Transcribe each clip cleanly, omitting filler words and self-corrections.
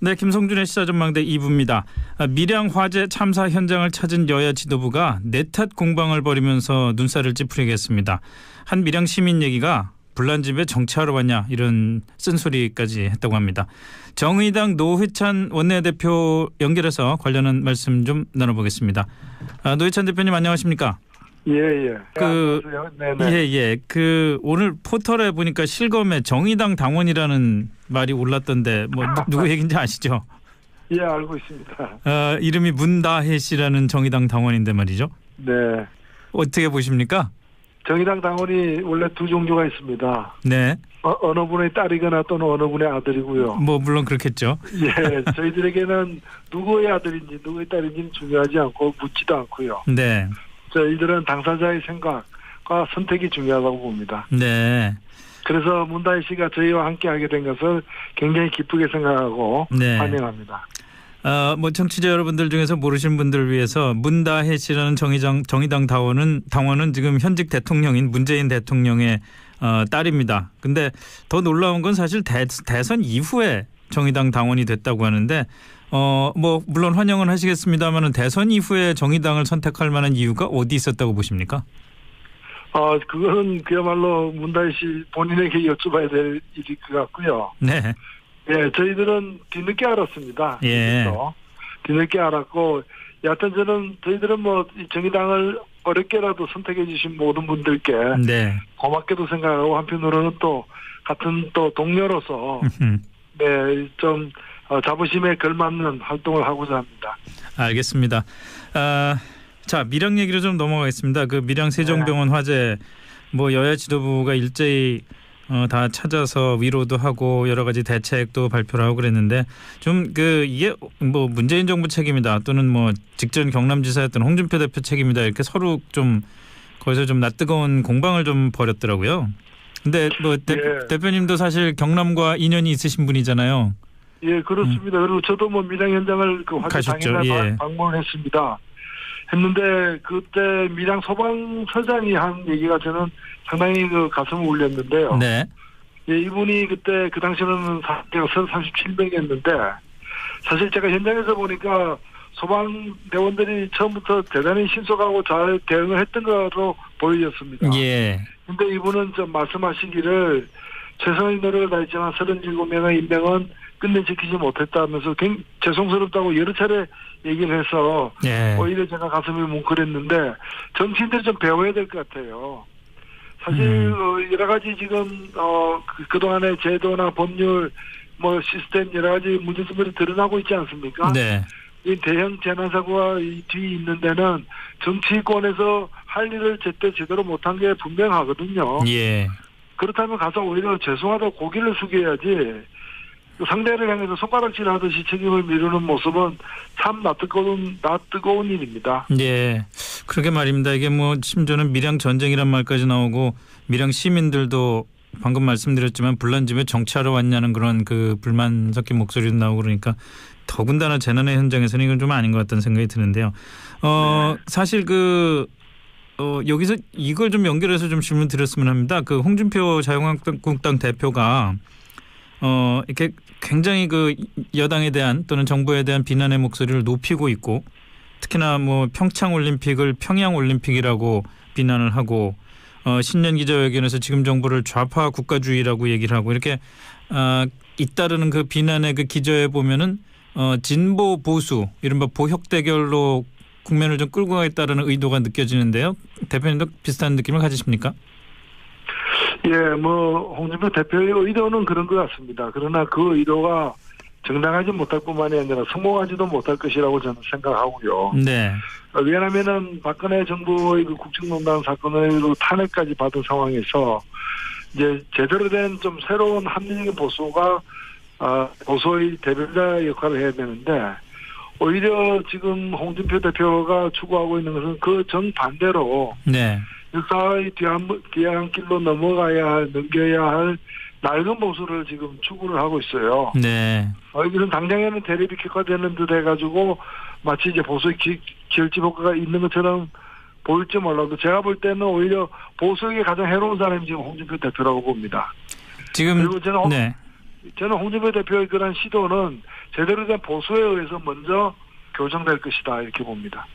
네, 김성준의 시사전망대 2부입니다. 밀양 화재 참사 현장을 찾은 여야 지도부가 내탓 공방을 벌이면서 눈살을 찌푸리게 했습니다. 한 밀양 시민 얘기가 불난 집에 정치하러 왔냐 이런 쓴소리까지 했다고 합니다. 정의당 노회찬 원내대표 연결해서 관련한 말씀 좀 나눠보겠습니다. 노회찬 대표님 안녕하십니까? 예. 오늘 포털에 보니까 실검에 정의당 당원이라는 말이 올랐던데 누구 얘기인지 아시죠? 예, 알고 있습니다. 이름이 문다혜 씨라는 정의당 당원인데 말이죠. 네. 어떻게 보십니까? 정의당 당원이 원래 두 종류가 있습니다. 네. 어느 분의 딸이거나 또는 어느 분의 아들이고요. 물론 그렇겠죠. 예, 저희들에게는 누구의 아들인지 누구의 딸인지는 중요하지 않고 묻지도 않고요. 네. 저희들은 당사자의 생각과 선택이 중요하다고 봅니다. 네. 그래서 문다혜 씨가 저희와 함께하게 된 것을 굉장히 기쁘게 생각하고 네. 환영합니다. 청취자 여러분들 중에서 모르시는 분들을 위해서 문다혜 씨라는 정의당 당원은 지금 현직 대통령인 문재인 대통령의 딸입니다. 근데 더 놀라운 건 사실 대선 이후에 정의당 당원이 됐다고 하는데 물론 환영은 하시겠습니다만은 대선 이후에 정의당을 선택할 만한 이유가 어디 있었다고 보십니까? 그거는 그야말로 문다혜 씨 본인에게 여쭤봐야 될 일일 것 같고요. 네. 예, 저희들은 뒤늦게 알았습니다. 예. 뒤늦게 알았고, 여하튼 저희들은 이 정의당을 어렵게라도 선택해 주신 모든 분들께 네. 고맙게도 생각하고 한편으로는 또 같은 또 동료로서 네, 좀 자부심에 걸맞는 활동을 하고자 합니다. 알겠습니다. 자, 밀양 얘기로 좀 넘어가겠습니다. 그 밀양 세종병원 화재 여야 지도부가 일제히 다 찾아서 위로도 하고 여러 가지 대책도 발표를 하고 그랬는데 좀 이게 문재인 정부 책임이다 또는 직전 경남지사였던 홍준표 대표 책임이다 이렇게 서로 좀 거기서 좀 낯뜨거운 공방을 좀 벌였더라고요. 근데 대표님도 사실 경남과 인연이 있으신 분이잖아요. 예, 그렇습니다. 그리고 저도 밀양 현장을 화재 당일날 방문했습니다. 했는데 그때 밀양 소방서장이 한 얘기가 저는 상당히 가슴을 울렸는데요. 네. 예, 이분이 그때 그 당시에는 37명이었는데 사실 제가 현장에서 보니까 소방대원들이 처음부터 대단히 신속하고 잘 대응을 했던 거로 보여졌습니다. 예. 근데 이분은 좀 말씀하시기를 최선의 노력을 다했지만 37명의 인명은 끝내 지키지 못했다면서 굉장히 죄송스럽다고 여러 차례 얘기를 해서 예. 오히려 제가 가슴이 뭉클했는데 정치인들이 좀 배워야 될 것 같아요. 사실 여러 가지 지금 그동안의 제도나 법률 시스템 여러 가지 문제점들이 드러나고 있지 않습니까? 네. 이 대형 재난사고가 이 뒤에 있는 데는 정치권에서 할 일을 제대로 못한 게 분명하거든요. 예. 그렇다면 가서 오히려 죄송하다고 고개를 숙여야지 상대를 향해서 손가락질 하듯이 책임을 미루는 모습은 참 낯뜨거운 일입니다. 예, 그러게 말입니다. 이게 심지어는 밀양 전쟁이란 말까지 나오고 밀양 시민들도 방금 말씀드렸지만 불난 집에 정치하러 왔냐는 그런 불만 섞인 목소리도 나오고 그러니까 더군다나 재난의 현장에서는 이건 좀 아닌 것 같다는 생각이 드는데요. 네. 사실 여기서 이걸 좀 연결해서 좀 질문 드렸으면 합니다. 홍준표 자유한국당 대표가 이렇게 굉장히 여당에 대한 또는 정부에 대한 비난의 목소리를 높이고 있고 특히나 평창 올림픽을 평양 올림픽이라고 비난을 하고 신년 기자회견에서 지금 정부를 좌파 국가주의라고 얘기를 하고 이렇게 잇따르는 비난의 기저에 보면은 진보 보수 이른바 보혁 대결로 국면을 좀 끌고 가겠다는 의도가 느껴지는데요. 대표님도 비슷한 느낌을 가지십니까? 예, 홍준표 대표의 의도는 그런 것 같습니다. 그러나 그 의도가 정당하지 못할 뿐만이 아니라 성공하지도 못할 것이라고 저는 생각하고요. 네. 왜냐하면은 박근혜 정부의 국정농단 사건으로 탄핵까지 받은 상황에서 이제 제대로 된 좀 새로운 합리적인 보수가 보수의 대변자 역할을 해야 되는데 오히려 지금 홍준표 대표가 추구하고 있는 것은 그 정반대로 네. 역사의 뒤안길로 넘겨야 할 낡은 보수를 지금 추구를 하고 있어요. 네. 이것은 당장에는 대립이 격화되는 듯 해가지고 마치 이제 보수의 결집 효과가 있는 것처럼 보일지 몰라도 제가 볼 때는 오히려 보수에게 가장 해로운 사람이 지금 홍준표 대표라고 봅니다. 지금 그리고 저는 저는 홍준표 대표의 그런 시도는 제대로 된 보수에 의해서 먼저 교정될 것이다 이렇게 봅니다.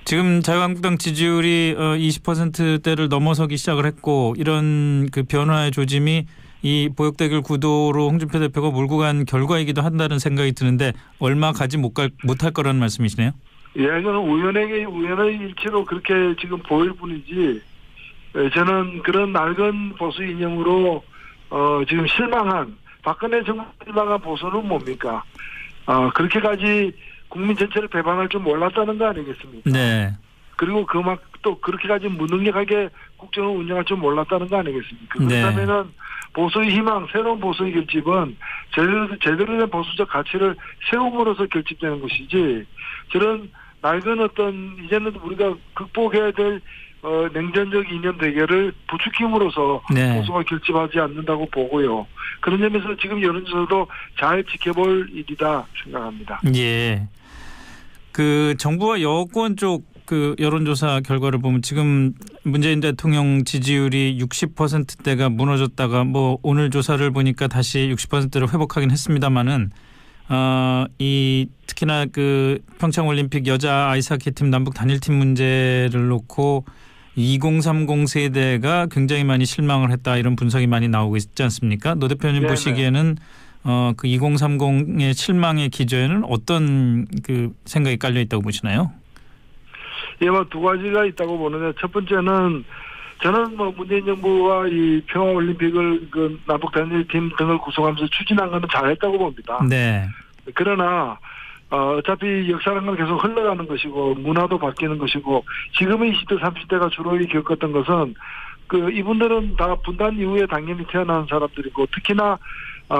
지금 자유한국당 지지율이 20%대를 넘어서기 시작을 했고 이런 그 변화의 조짐이 이 보역대결 구도로 홍준표 대표가 몰고 간 결과이기도 한다는 생각이 드는데 얼마 가지 못할 거라는 말씀이시네요. 예, 이거는 우연의 일치로 그렇게 지금 보일 뿐이지 저는 그런 낡은 보수 이념으로 지금 실망한 박근혜 정부 실망한 보수는 뭡니까? 그렇게까지 국민 전체를 배반할 줄 몰랐다는 거 아니겠습니까? 네. 그리고 또 그렇게까지 무능력하게 국정을 운영할 줄 몰랐다는 거 아니겠습니까? 네. 그렇다면은 보수의 희망, 새로운 보수의 결집은 제대로 된 보수적 가치를 세움으로써 결집되는 것이지 저런 낡은 이제는 우리가 극복해야 될 냉전적 이념 대결을 부추김으로써 네. 보수가 결집하지 않는다고 보고요. 그런 점에서 지금 여론조사도 잘 지켜볼 일이다 생각합니다. 예. 그 정부와 여권 쪽 그 여론조사 결과를 보면 지금 문재인 대통령 지지율이 60%대가 무너졌다가 뭐 오늘 조사를 보니까 다시 60%를 회복하긴 했습니다만은 이 특히나 그 평창올림픽 여자 아이스하키팀 남북 단일팀 문제를 놓고 2030 세대가 굉장히 많이 실망을 했다 이런 분석이 많이 나오고 있지 않습니까? 노 대표님 네네. 보시기에는 그 2030의 실망의 기저에는 어떤 그 생각이 깔려 있다고 보시나요? 예, 뭐 두 가지가 있다고 보는데 첫 번째는 저는 뭐 문재인 정부와 이 평화올림픽을 그 남북 단일팀 등을 구성하면서 추진한 거는 잘했다고 봅니다. 네. 그러나 어차피 역사라는 건 계속 흘러가는 것이고 문화도 바뀌는 것이고 지금의 20대 30대가 주로 겪었던 것은 그 이분들은 다 분단 이후에 당연히 태어난 사람들이고 특히나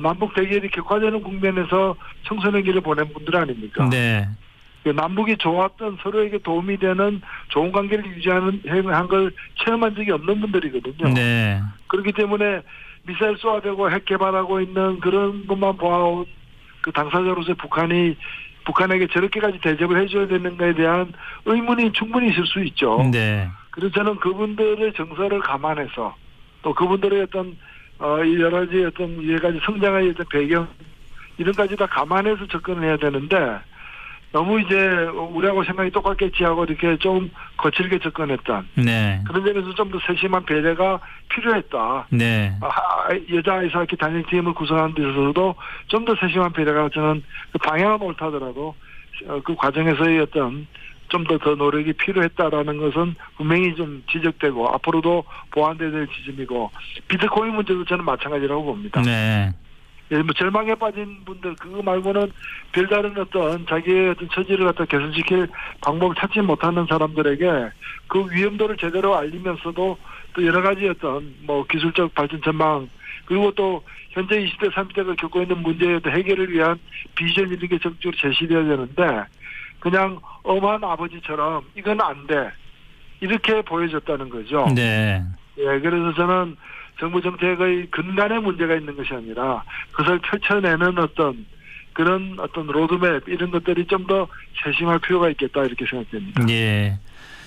남북 대결이 격화되는 국면에서 청소년기를 보낸 분들 아닙니까? 네. 남북이 좋았던 서로에게 도움이 되는 좋은 관계를 유지하는 한 걸 체험한 적이 없는 분들이거든요. 네. 그렇기 때문에 미사일 쏘아대고 핵 개발하고 있는 그런 것만 보아온 그 당사자로서 북한에게 저렇게까지 대접을 해줘야 되는 것에 대한 의문이 충분히 있을 수 있죠. 네. 그래서 저는 그분들의 정서를 감안해서 또 그분들의 어떤 여러 가지 성장의 어떤 배경 이런 까지 다 감안해서 접근을 해야 되는데 너무 이제 우리하고 생각이 똑같겠지 하고 이렇게 좀 거칠게 접근했던 네. 그런 점에서 좀 더 세심한 배려가 필요했다. 네. 여자 아이스하키 단일팀을 구성하는 데 있어서도 좀 더 세심한 배려가 저는 그 방향은 옳다더라도 그 과정에서의 어떤 좀 더 노력이 필요했다라는 것은 분명히 좀 지적되고 앞으로도 보완돼야 될 지점이고 비트코인 문제도 저는 마찬가지라고 봅니다. 네. 예, 뭐 절망에 빠진 분들 그거 말고는 별다른 어떤 자기의 어떤 처지를 갖다 개선시킬 방법을 찾지 못하는 사람들에게 그 위험도를 제대로 알리면서도 또 여러 가지 어떤 뭐 기술적 발전 전망 그리고 또 현재 20대 30대가 겪고 있는 문제의 해결을 위한 비전 이런 게 적극적으로 제시되어야 되는데 그냥 엄한 아버지처럼 이건 안 돼 이렇게 보여졌다는 거죠. 네. 예, 그래서 저는 정부 정책의 근간에 문제가 있는 것이 아니라 그것을 펼쳐내는 그런 로드맵 이런 것들이 좀 더 세심할 필요가 있겠다 이렇게 생각됩니다. 예.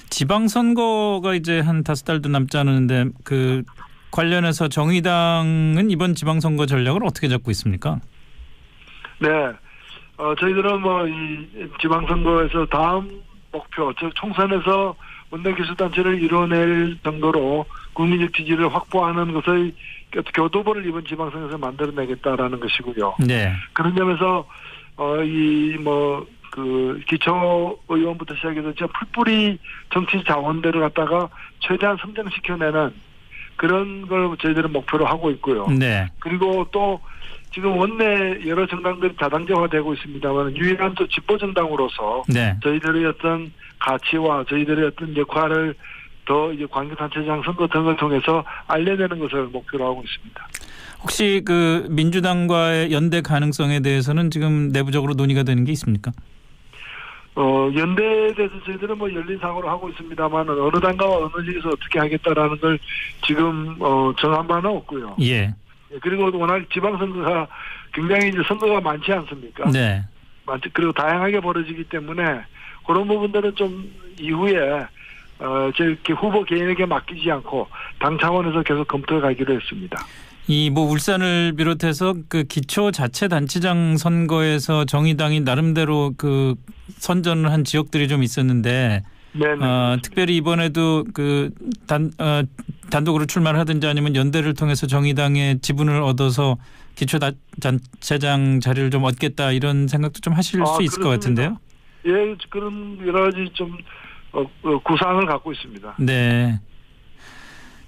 지방선거가 이제 한 5달도 남지 않았는데 그 관련해서 정의당은 이번 지방선거 전략을 어떻게 잡고 있습니까? 네. 저희들은 뭐 이 지방선거에서 다음 목표, 즉 총선에서 원내교섭단체를 이뤄낼 정도로 국민적 지지를 확보하는 것의 교도보를 이번 지방선거에서 만들어내겠다라는 것이고요. 네. 그런 점에서 기초의원부터 시작해서 진짜 풀뿌리 정치 자원들을 갖다가 최대한 성장시켜내는 그런 걸 저희들은 목표로 하고 있고요. 네. 그리고 또 지금 원내 여러 정당들이 다당제화되고 있습니다만 유일한 또 집보정당으로서 네. 저희들의 어떤 가치와 저희들의 어떤 역할을 더 이제 광역단체장 선거 등을 통해서 알려내는 것을 목표로 하고 있습니다. 혹시 그 민주당과의 연대 가능성에 대해서는 지금 내부적으로 논의가 되는 게 있습니까? 연대에 대해서 저희들은 뭐 열린 사고를 하고 있습니다만 어느 당과 어느 지에서 어떻게 하겠다라는 걸 지금 정한 바는 없고요. 예. 그리고 워낙 지방선거가 굉장히 이제 선거가 많지 않습니까? 네. 그리고 다양하게 벌어지기 때문에 그런 부분들은 좀 이후에 이렇게 후보 개인에게 맡기지 않고 당 차원에서 계속 검토해 가기로 했습니다. 이 뭐 울산을 비롯해서 그 기초자치단체장 선거에서 정의당이 나름대로 그 선전을 한 지역들이 좀 있었는데 네네. 특별히 이번에도 그 단독으로 출마를 하든지 아니면 연대를 통해서 정의당의 지분을 얻어서 기초단체장 자리를 좀 얻겠다 이런 생각도 좀 하실 수 있을 그렇습니다. 것 같은데요. 예, 그런 여러 가지 좀 구상을 갖고 있습니다. 네.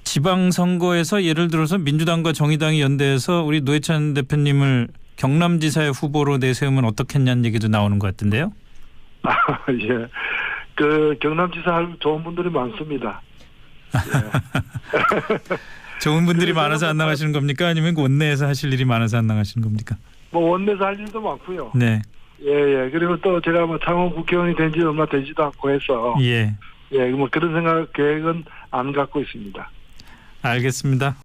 지방선거에서 예를 들어서 민주당과 정의당이 연대해서 우리 노회찬 대표님을 경남지사의 후보로 내세우면 어떻겠냐는 얘기도 나오는 것 같은데요. 예. 그 경남지사 할 좋은 분들이 많습니다. 예. 좋은 분들이 많아서 안 나가시는 겁니까? 아니면 원내에서 하실 일이 많아서 안 나가시는 겁니까? 뭐 원내에서 할 일도 많고요. 네. 예. 그리고 또 제가 뭐 창원 국회의원이 된 지 얼마 되지도 않고 해서 예. 뭐 그런 계획은 안 갖고 있습니다. 알겠습니다.